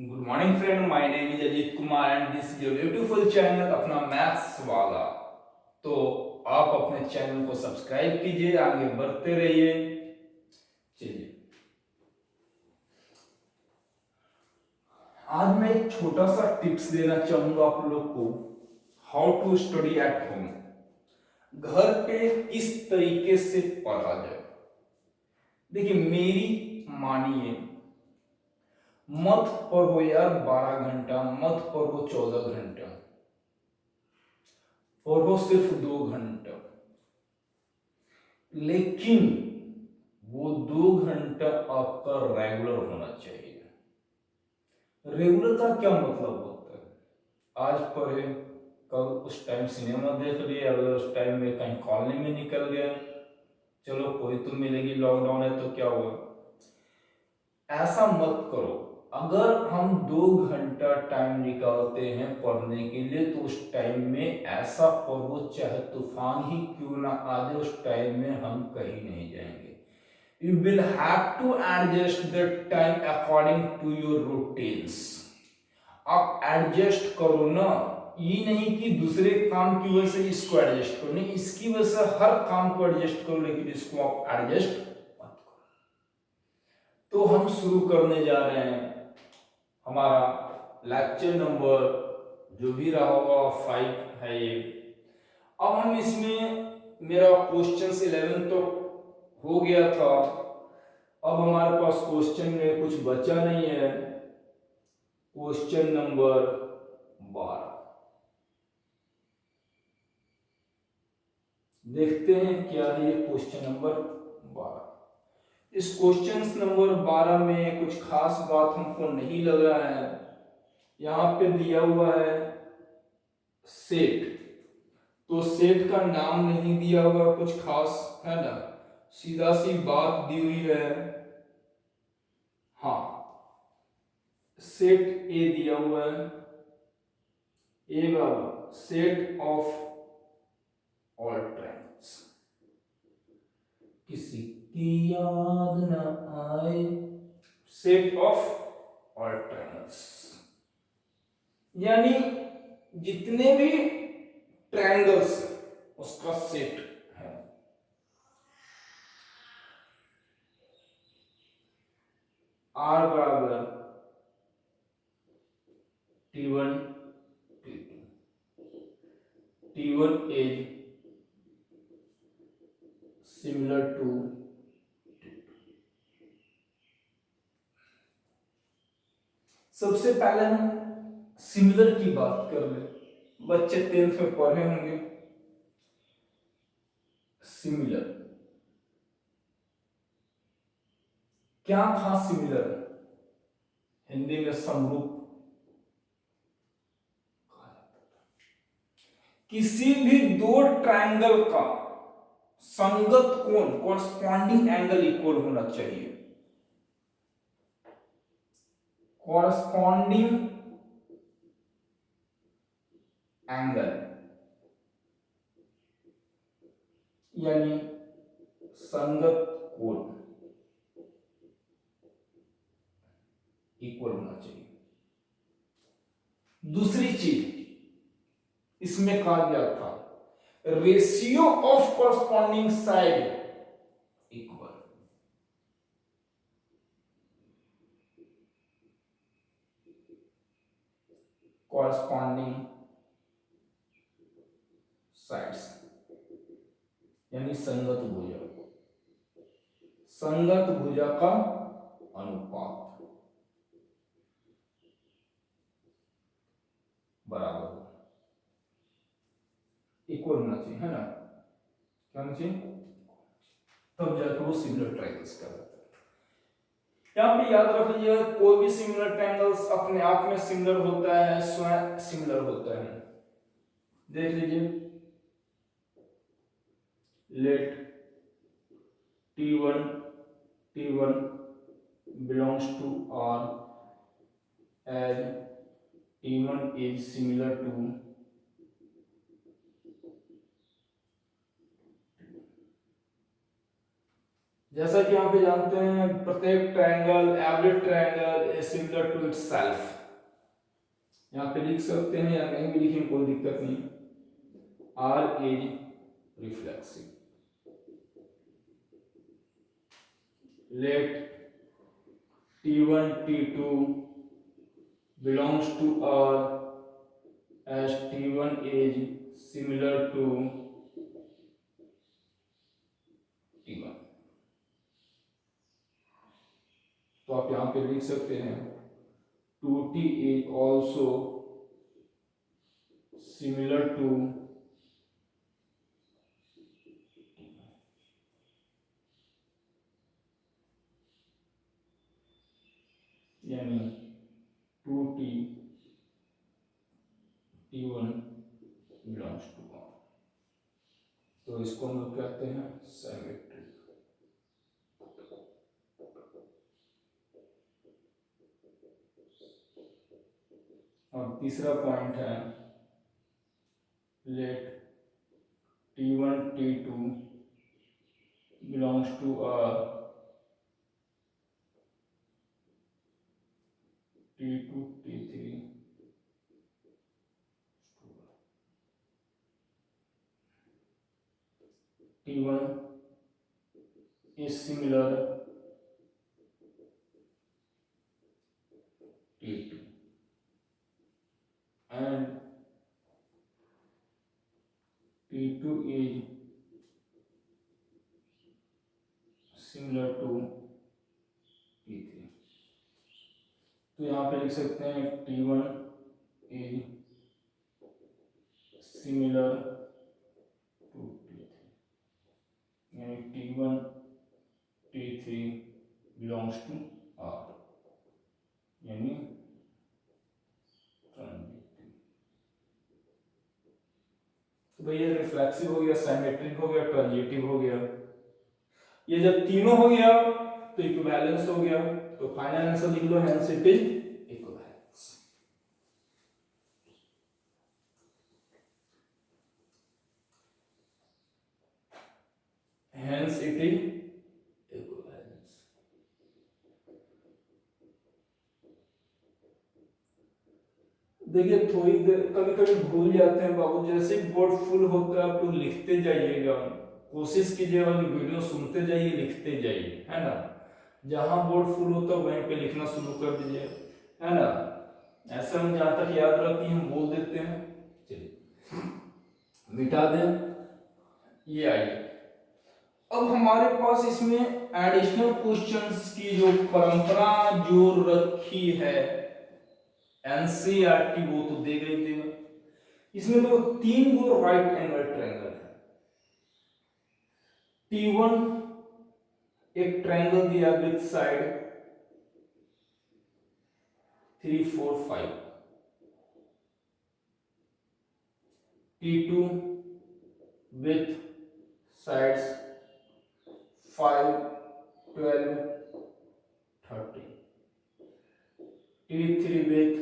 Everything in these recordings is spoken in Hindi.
Good morning friend, my name is Ajit Kumar and this is your beautiful channel अपना मैथ्स वाला। तो आप अपने चैनल को सब्सक्राइब कीजिए, आगे बढ़ते रहिए। चलिए, आज मैं एक छोटा सा टिप्स देना चाहूंगा आप लोग को, how to study at home. घर पे किस तरीके से पढ़ा जाए। देखिए, मेरी मानिए, मत पढ़ो यार 12 घंटा, मत पढ़ो 14 घंटा, पढ़ो सिर्फ 2 घंटा। लेकिन वो 2 घंटा आपका रेगुलर होना चाहिए। रेगुलर का क्या मतलब होता है? आज पढ़े, कल उस टाइम सिनेमा देख लिए, अगर उस टाइम में कहीं कॉलोनी में निकल गए, चलो कोई तो मिलेगी, लॉकडाउन है तो क्या हुआ। ऐसा मत करो। अगर हम 2 घंटा टाइम निकालते हैं पढ़ने के लिए, तो उस टाइम में ऐसा पढ़ो चाहे तूफान ही क्यों ना आ जाए, उस टाइम में हम कहीं नहीं जाएंगे। You will have to adjust the time according to your routines. आप एडजस्ट करो ना, ये नहीं कि दूसरे काम की वजह से इसको एडजस्ट करो, नहीं, इसकी वजह से हर काम को एडजस्ट करो, लेकिन इसको आप एडजस्ट मत करो। तो हम शुरू करने जा रहे हैं हमारा लेक्चर नंबर, जो भी रहा होगा 5 है ये। अब हम इसमें, मेरा क्वेश्चन 11 तो हो गया था, अब हमारे पास क्वेश्चन में कुछ बचा नहीं है। क्वेश्चन नंबर 12 देखते हैं क्या है ये क्वेश्चन नंबर 12। इस क्वेश्चन नंबर 12 में कुछ खास बात हमको नहीं लगा है। यहां पे दिया हुआ है सेट, तो सेट का नाम नहीं दिया हुआ कुछ खास, है ना, सीधा सी बात दी हुई है। हाँ, सेट ए दिया हुआ है, ए वाला सेट ऑफ ऑल ट्रायंगल्स। किसी की याद न आए, सेट ऑफ ऑल ट्रायंगल्स, यानी जितने भी ट्रायंगल्स उसका सेट है। आर बराबर T1 T2, T1 is similar to T2। सबसे पहले हम सिमिलर की बात कर ले, बच्चे 10th में पढ़े होंगे। सिमिलर क्या था? सिमिलर हिंदी में समरूप कहा जाता था। किसी भी दो ट्रायंगल का संगत कोण, कॉरस्पॉन्डिंग एंगल इक्वल होना चाहिए। कॉरस्पॉन्डिंग एंगल यानी संगत कोण इक्वल होना चाहिए। दूसरी चीज इसमें कहा गया था, ratio of corresponding side equal. Corresponding sides यानी संगत भुजा, संगत भुजा का अनुपात बराबर इक्वल होना चाहिए, है ना। क्या होना चाहिए? तब जाकर वो सिमिलर ट्रायंगल्स कहलाता है। यहां पे याद रख लीजिए, कोई भी सिमिलर ट्रायंगल्स अपने आप में सिमिलर होता है, स्वयं सिमिलर होता है। देख लीजिए, late T1 belongs to R as T1 is similar to, जैसा कि यहाँ पे जानते हैं प्रत्येक triangle, every triangle is similar to itself. यहाँ पे लिख सकते हैं या नहीं भी लिखें कोई दिक्कत नहीं। R is reflexive. Let T1 T2 belongs to R as T1 is similar to T1। तो आप यहाँ पे लिख सकते हैं 2T is also similar to, यानी 2T T1 belongs to R। तो इसको हम लोग कहते हैं सिमेट्रिक। और तीसरा पॉइंट है late T1 T2 belongs to R, T2 T3 T1 is similar T2 and T2 is similar to T3। तो यहाँ पे लिख सकते हैं T1 is similar to T3, यानी T1 T3 belongs to R, यानी ट्रांजिटिव। तो भाई ये रिफ्लेक्सिव हो गया, सिमेट्रिक हो गया, ट्रांजिटिव हो गया। ये जब तीनों हो गया तो इक्विवेलेंस हो गया। तो फाइनल आंसर लिख लो, hence it is equivalence. Hence it is equivalence. देखिए थोड़ी देर कभी कभी भूल जाते हैं बाबू, जैसे बोर्ड फुल होता है आप लोग लिखते जाइएगा, कोशिश कीजिए वाली वीडियो सुनते जाइए, लिखते जाइए, है ना। जहां बोर्ड फुल होता है वहीं पे लिखना शुरू कर दीजिए, है ना। ऐसे हम जहां तक याद रहती है हम बोल देते हैं। चलिए मिटा दें, ये आइए। अब हमारे पास इसमें एडिशनल क्वेश्चंस की जो परंपरा जो रखी है एनसीईआरटी, वो तो दे गई देगा। इसमें तो 3 गो राइट एंगल ट्रायंगल है। T1 एक ट्रायंगल दिया with side 3 4 5, T2 with sides 5 12 30, T3 with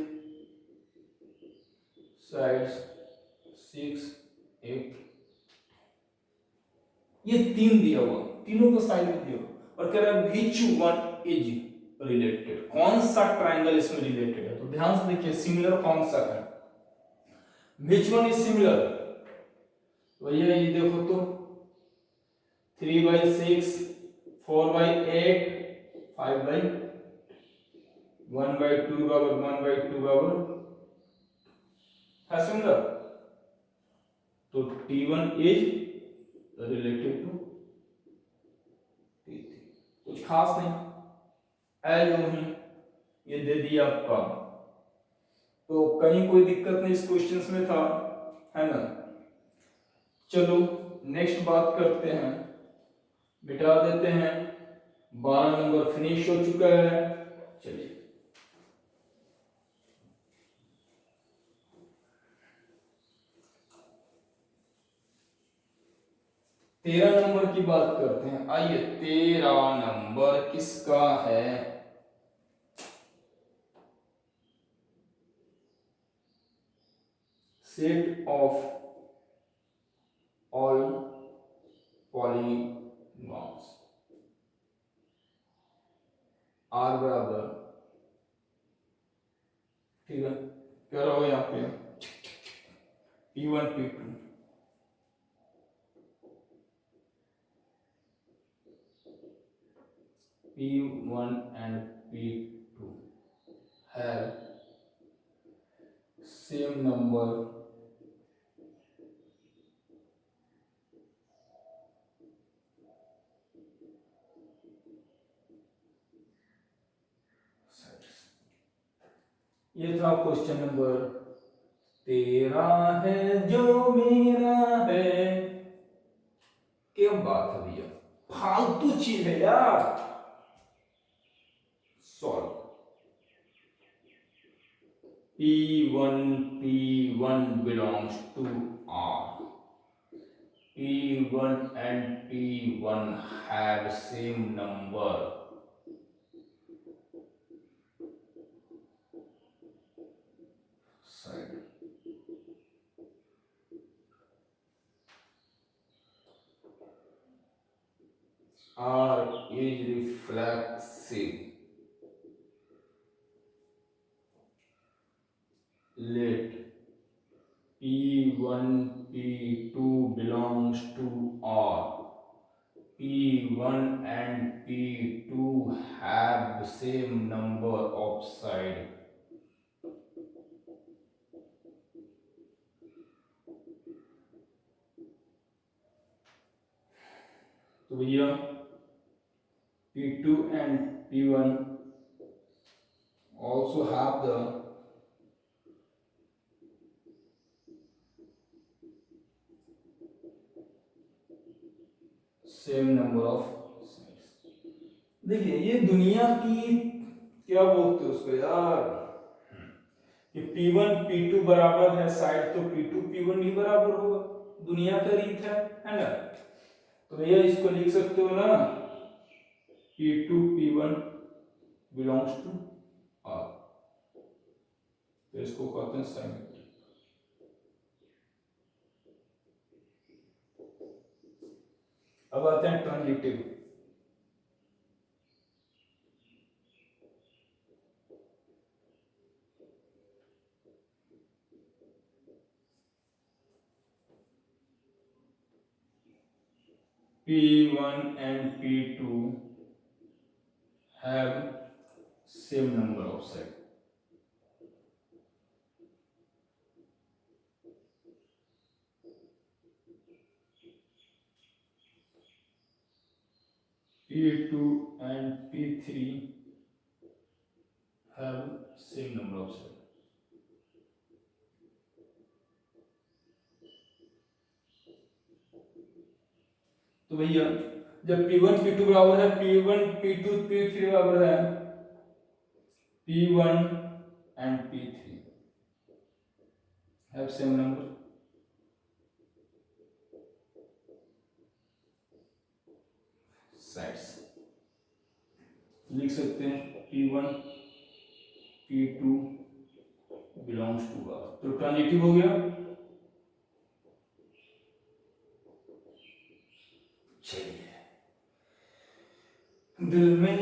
sides 6 8। ये 3 दिया हुआ, तीनों को साइड में दिया और कह रहा है which one is related, कौन सा ट्रायंगल इसमें रिलेटेड है। तो ध्यान से देखिए सिमिलर कौन सा है, which one is similar। भैया ये देखो तो 3/6 4/8 5/1/2 बराबर 1/2 बराबर है सिमिलर। तो T1 is related to T3, कुछ खास नहीं, एज ही ये दे दिया आपका। तो कहीं कोई दिक्कत नहीं इस क्वेश्चंस में था, है ना। चलो नेक्स्ट बात करते हैं, मिटा देते हैं। 12 नंबर फिनिश हो चुका है। चलिए 13 नंबर की बात करते हैं। आइए 13 नंबर किसका है, set of all polygons. R बराबर, ठीक है, क्या रहोगे यहाँ पे P1 P2 P1 and P2 have same number sides। ये था क्वेश्चन नंबर 13 है जो मेरा है। क्या बात है भैया, फालतू चीज है यार। Solve P1 belongs to R। P1 and P1 have same number side। R is reflexive। Let P1 P2 belongs to R। P1 and P2 have the same number of side। तो भैया P2 and P1 also have the same number of sides. देखिए ये दुनिया की क्या बोलते हैं उसको यार, कि P1 P2 बराबर है साइड, तो P2 P1 भी बराबर होगा, दुनिया का रीत है ना। तो भैया इसको लिख सकते हो ना, P2 P1 belongs to R, तो इसको कहते हैं सिमेट्री। अब आते हैं transitive. P1 and P2 have same number of sides। P2 and P3 have same number of sides। तो भैया जब P1 P2 बराबर है, P1 P2 P3 बराबर है, P1 and P3 have same number sides। लिख सकते हैं P1 P2 belongs to R, तो ट्रांजिटिव हो गया। चलिए, दिल में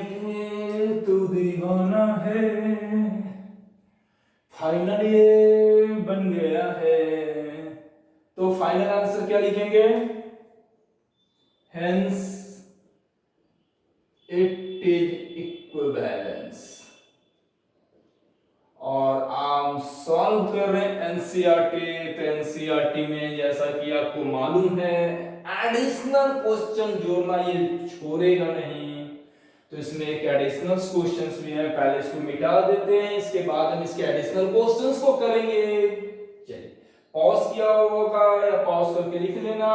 तू दीवाना है, फाइनल ये बन गया है। तो फाइनल आंसर क्या लिखेंगे, हेंस इट इज इक्विवेलेंस। और आप सॉल्व कर रहे हैं एनसीईआरटी, तो एनसीईआरटी में जैसा कि आपको मालूम है एडिशनल क्वेश्चन जोड़ना ये छोड़ेगा नहीं। तो इसमें एक एडिशनल क्वेश्चंस भी है, पहले इसको मिटा देते हैं, इसके बाद हम इसके एडिशनल क्वेश्चंस को करेंगे। चलिए पॉज किया होगा या पॉज करके लिख लेना।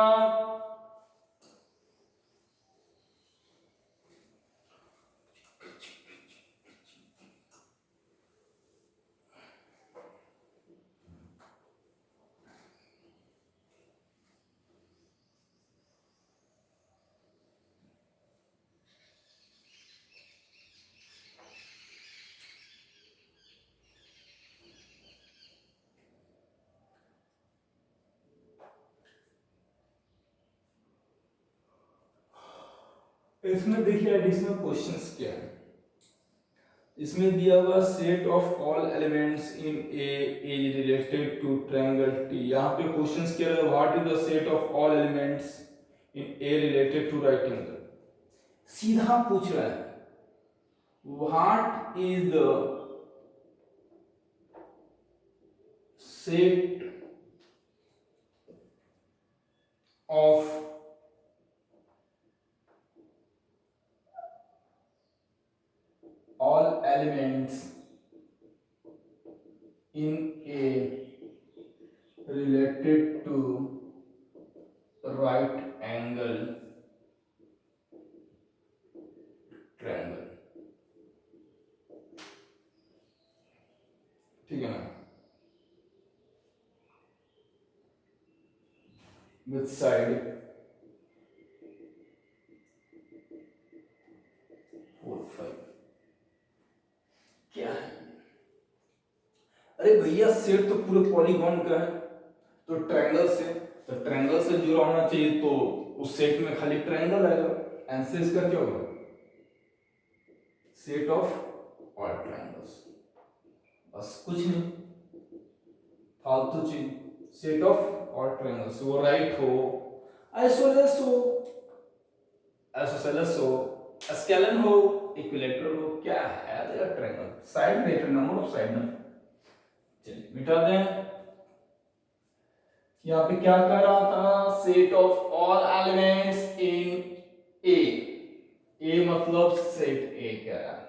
इसमें देखिए एडिशनल क्वेश्चंस क्या है। इसमें दिया हुआ set of all elements in A is related to triangle T. यहाँ पे क्वेश्चंस क्या है, what is the set of all elements in A related to right angle. सीधा पूछ रहा है what is the set of all elements in a related to right angle triangle। ठीक है ना, with side 4 5 क्या है। अरे भैया सेट तो पूरे पॉलीगॉन का है, तो ट्रायंगल से जुड़ा होना चाहिए, तो उस सेट में खाली ट्रायंगल आएगा। आंसर इसका क्या होगा, सेट ऑफ ऑल ट्रायंगल्स। बस कुछ नहीं फालतू चीज, सेट ऑफ ऑल ट्रायंगल्स। वो राइट हो, आइसोसेलेस हो, स्केलन हो, इक्विलैटरल हो, क्या है triangle, side matter, number of side ना। चलिए मिटा दें। यहाँ पे क्या कर रहा था, set of all elements in A मतलब सेट ए कह रहा है,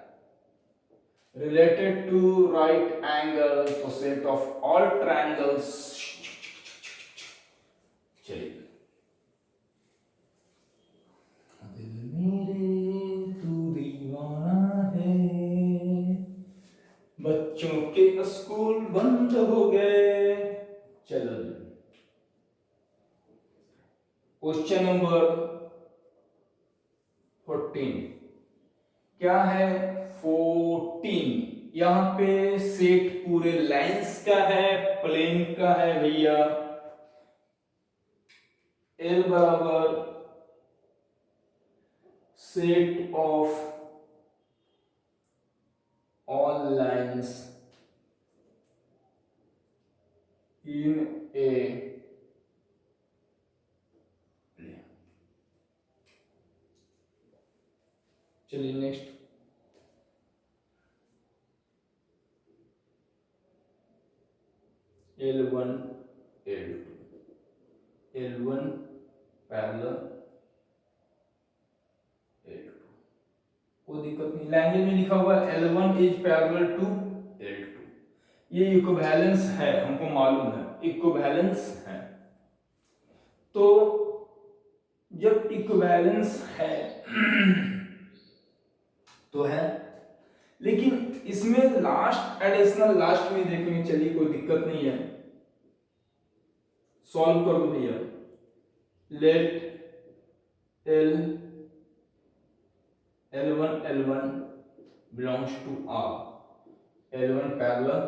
रिलेटेड टू राइट एंगल, तो सेट ऑफ ऑल ट्रायंगल्स। चलिए, दिल मेरे तू दीवाना है, बच्चों के स्कूल बंद हो गए। चलो क्वेश्चन नंबर 14 क्या है, 14। यहां पे सेट पूरे लाइंस का है, प्लेन का है भैया। L बराबर set of all lines in a plane. चलिए next, L1 L2, L1 parallel L2, कोई दिक्कत नहीं। लैंग्वेज में लिखा हुआ है L1 is parallel to L2, ये इक्विवेलेंस है, हमको मालूम है इक्विवेलेंस है। तो जब इक्विवेलेंस है तो है, लेकिन इसमें लास्ट एडिशनल लास्ट में देखेंगे, चलिए कोई दिक्कत नहीं है, सॉल्व कर दो भैया। Let L1 belongs to R, L1 parallel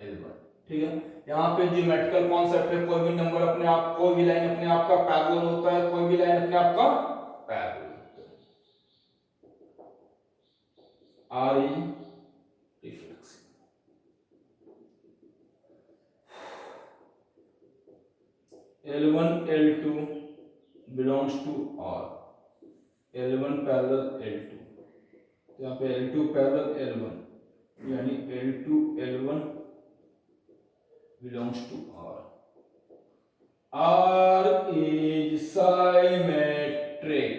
L1। ठीक है, यहाँ पे ज्योमेट्रिकल कॉन्सेप्ट है, कोई भी नंबर अपने आप, कोई भी लाइन अपने आप का पैरेलल होता है, कोई भी लाइन अपने आप का पैरेलल होता है। R is reflexive. L1 L2 belongs to R, L1 parallel L2, यहाँ पे L2 पैरेलल L1, यानी L2 L1 belongs to R. R is symmetric.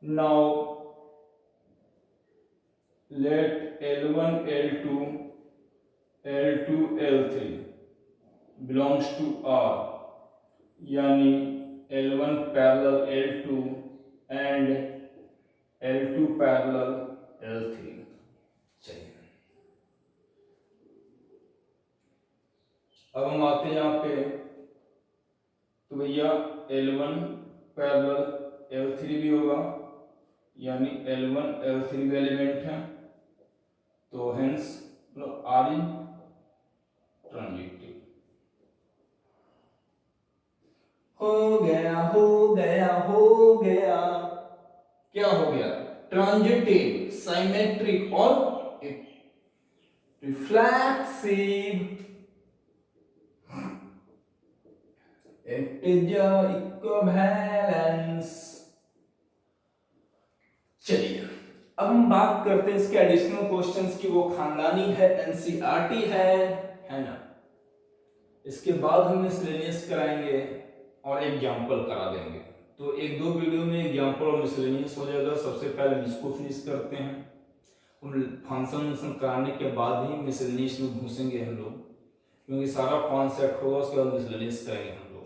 Now let L1 L2 L3 belongs to R, यानी L1 parallel L2 and L2 parallel L3। चलिए अब हम आते हैं यहाँ पे, तो भैया L1 पैरेलल L3 भी होगा, यानी L1 L3 भी एलिमेंट है, तो हेंस R इन ट्रांजिटिव। हो गया क्या हो गया, ट्रांजिटिव। सिमेट्रिक और रिफ्लेक्सिव, it is equivalence। चलिए अब हम बात करते हैं इसके एडिशनल क्वेश्चंस की। वो खानदानी है, एनसीईआरटी है ना। इसके बाद हम मिसलेनियस कराएंगे और एग्जांपल करा देंगे। तो एक दो वीडियो में एग्जांपल और मिसलेनियस हो जाएगा। सबसे पहले इसको फिनिश करते हैं, उन फंक्शन कराने के बाद ही मिसलेनियस में घुसेंगे हम लोग, क्योंकि सारा कॉन्सेप्ट होगा उसके बाद मिसलेनियस करेंगे हम लोग।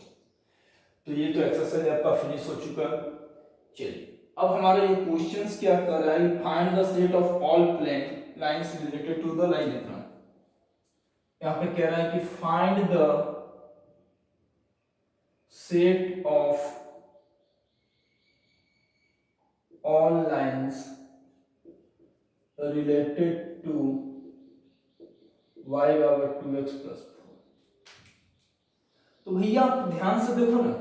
तो ये तो एक्सरसाइज आपका फिनिश हो चुका है। चलिए अब हमारे ये क्वेश्चंस क्या कर रहा है, find the set of all plane lines related to the line diagram. यहाँ पे कह रहा है कि find the set of all lines related to y बराबर 2x प्लस 4। तो भैया आप ध्यान से देखो ना,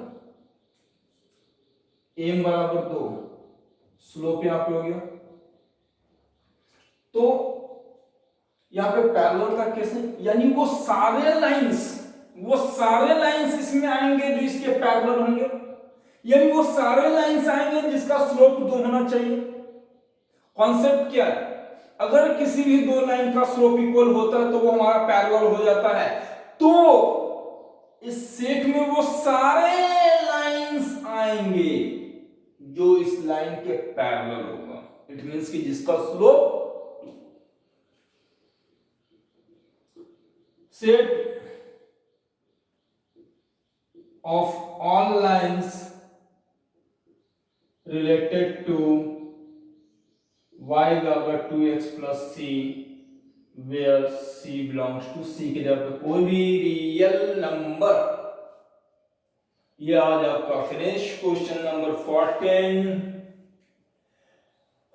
m बराबर 2, स्लोप यहाँ पे हो गया। तो यहाँ पे पैरेलल का कैसे, यानी वो सारे लाइंस इसमें आएंगे जो इसके पैरेलल होंगे, यानी वो सारे लाइंस आएंगे जिसका स्लोप 2 होना चाहिए। कॉन्सेप्ट क्या है, अगर किसी भी दो लाइन का स्लोप इक्वल होता है तो वो हमारा पैरेलल हो जाता है। तो इस सेट में वो सारे लाइंस आएंगे जो इस लाइन के पैरेलल होगा। इट मींस कि जिसका slope, set of all lines related to y बराबर 2x plus c where c belongs to c के जगह पे कोई भी रियल नंबर। ये आज आपका फिनिश क्वेश्चन नंबर 14।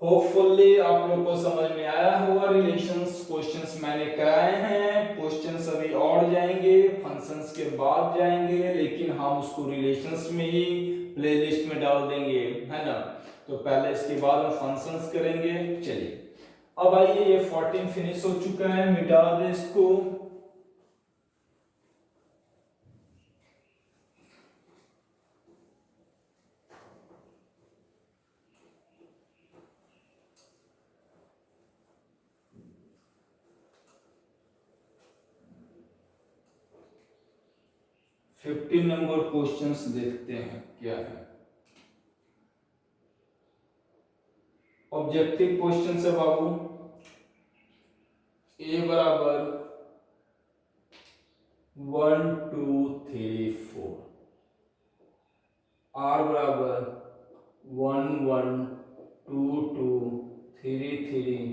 होपफुली आप लोग को समझ में आया होगा। रिलेशंस क्वेश्चंस मैंने कराए हैं, क्वेश्चंस अभी और जाएंगे, फंक्शंस के बाद जाएंगे, लेकिन हम उसको रिलेशंस में ही प्लेलिस्ट में डाल देंगे, है ना। तो पहले इसके बाद हम फंक्शंस करेंगे। चलिए अब आइए, ये 14 फिनिश हो चुका है, मिटा दे इसको। फिफ्टीन नंबर क्वेश्चंस देखते हैं क्या है। ऑब्जेक्टिव क्वेश्चन है बाबू। ए बराबर 1 2 3 4, आर बराबर 1 1 2 2 3 3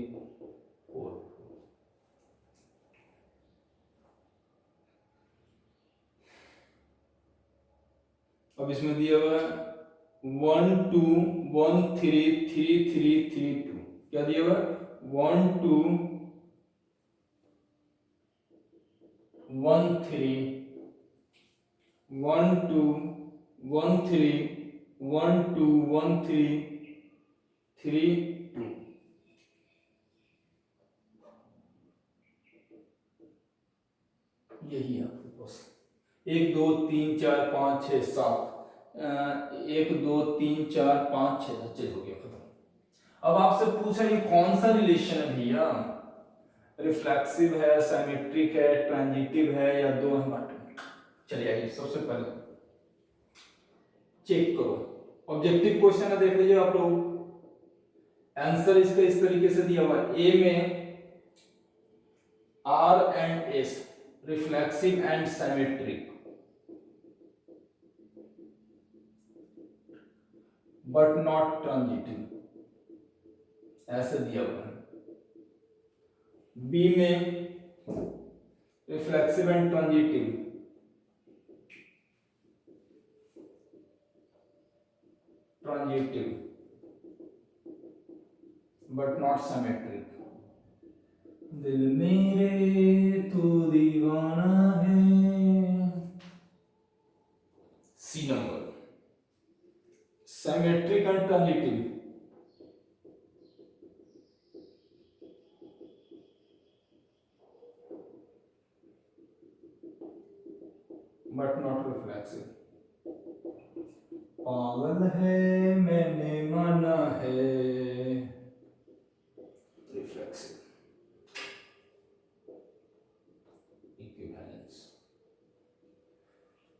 4। अब इसमें दिया हुआ है 1 2 1 3 3 3 3 2। क्या दिया हुआ है 1 2 1 3 1 2 1 3 1 2 1 3 3 2। यही है आपके पास 1 2 3 4 5 6 7, 1 2 3 4 5 6। चलिए हो गया खत्म। अब आपसे पूछा ये कौन सा रिलेशन है भैया, रिफ्लेक्सिव है, सिमेट्रिक है, ट्रांजिटिव है या दो है मल्टीप्ल। चलिए आइए सबसे पहले चेक करो। ऑब्जेक्टिव क्वेश्चन है, देख लीजिए आप लोग। आंसर इसका इस तरीके से दिया हुआ है, ए में R and S reflexive and symmetric but not transitive, ऐसे दिया हुआ है। बी में reflexive and transitive but not symmetric. दिल मेरे तू दीवाना है। C number symmetric and transitive but not reflexive. पागल है मैंने माना है, रिफ्लेक्सिव। इक्विवेलेंस।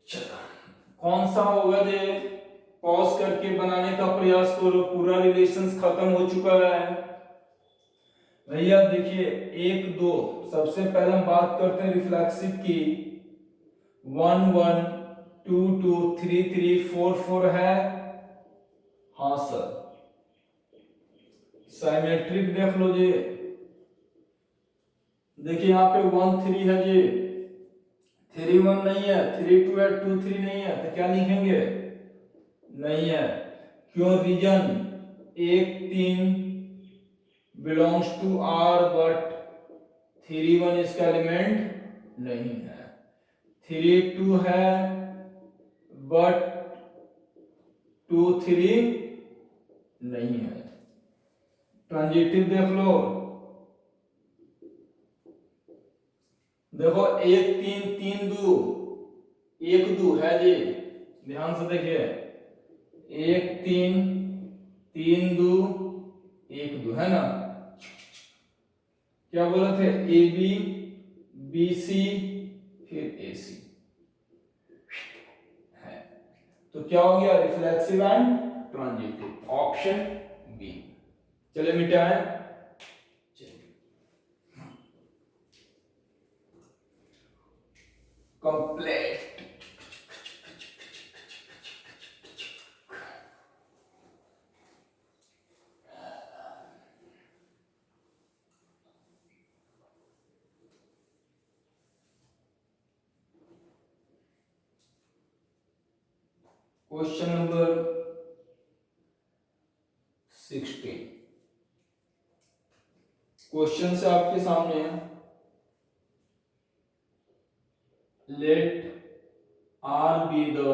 चलो कौन सा होगा जे पॉज करके बनाने का प्रयास करो, पूरा रिलेशंस खत्म हो चुका है भैया। देखिए 1 2 सबसे पहले हम बात करते हैं रिफ्लेक्सिव की। 1 1 2 2 3 3 4 4 है। हाँ सर। साइमेट्रिक देख लो जी, देखिए यहाँ पे 1 3 है जी, 3 1 नहीं है, 3 2 है, 2 3 नहीं है, तो क्या लिखेंगे? नहीं है। क्यों? Reason 1 3 belongs to R but 3 1 इसका एलिमेंट नहीं है। 3 2 है बट 2 3 नहीं है। ट्रांजिटिव देख लो, देखो 1 3 3 2 1 2 है जी, ध्यान से देखिए 1 3 3 2 1 2 है ना। क्या बोले थे? ए बी बी सी फिर ए सी है, तो क्या हो गया? Reflexive and transitive, option B. चले मिटाएं। कंप्लीट। Question number 16। क्वेश्चन से आपके सामने है, let R be the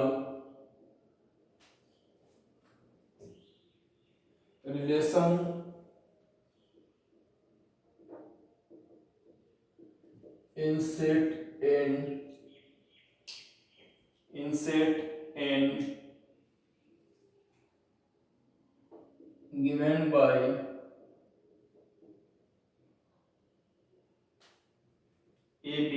relation inset and given by AB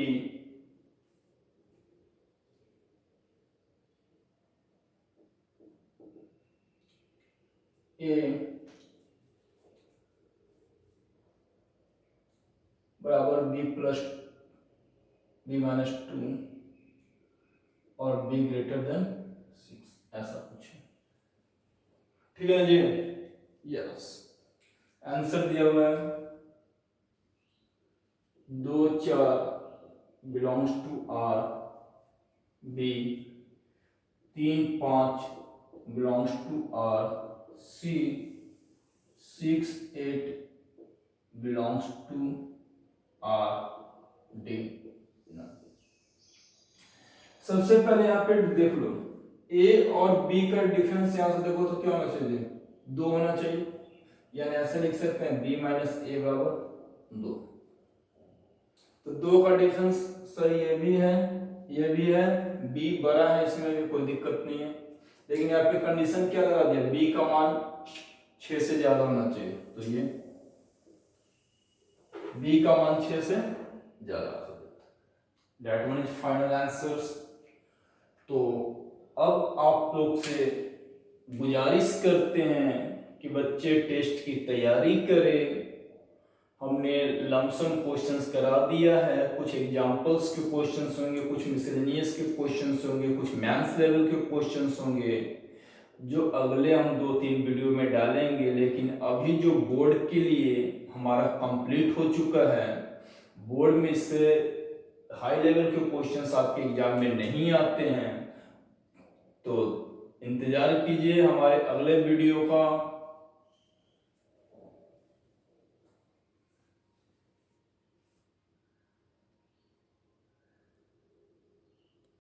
A बराबर B प्लस B माइनस 2 और B ग्रेटर देन 6, ऐसा कुछ है। ठीक है ना जी? यस। आंसर दिया हुआ है 2 4 belongs to R, B 3 5 belongs to R, C 6 8 belongs to R, D। सबसे पहले यहाँ पे देख लो, A और B का डिफरेंस यहां से देखो तो क्या होना चाहिए? 2 होना चाहिए, यानी ऐसे लिख सकते हैं B माइनस ए बराबर 2। तो 2 का डिफरेंस सर ये भी है, ये भी है, B बड़ा है, इसमें भी कोई दिक्कत नहीं है। लेकिन यहाँ पे कंडीशन क्या लगा दिया? B का मान 6 से ज्यादा होना चाहिए, तो ये B का मान 6 से ज्यादा। That one is final answers। तो अब आप लोग से गुजारिश करते हैं कि बच्चे टेस्ट की तैयारी करें। हमने लमसम क्वेश्चंस करा दिया है, कुछ एग्जांपल्स के क्वेश्चंस होंगे, कुछ मिसलेनियस के क्वेश्चंस होंगे, कुछ मैथ्स लेवल के क्वेश्चंस होंगे जो अगले हम 2-3 वीडियो में डालेंगे। लेकिन अभी जो बोर्ड के लिए हमारा कंप्लीट हो चुका है, बोर्ड में इससे हाई लेवल के क्वेश्चंस आपके एग्जाम में नहीं आते हैं, तो इंतजार कीजिए हमारे अगले वीडियो का।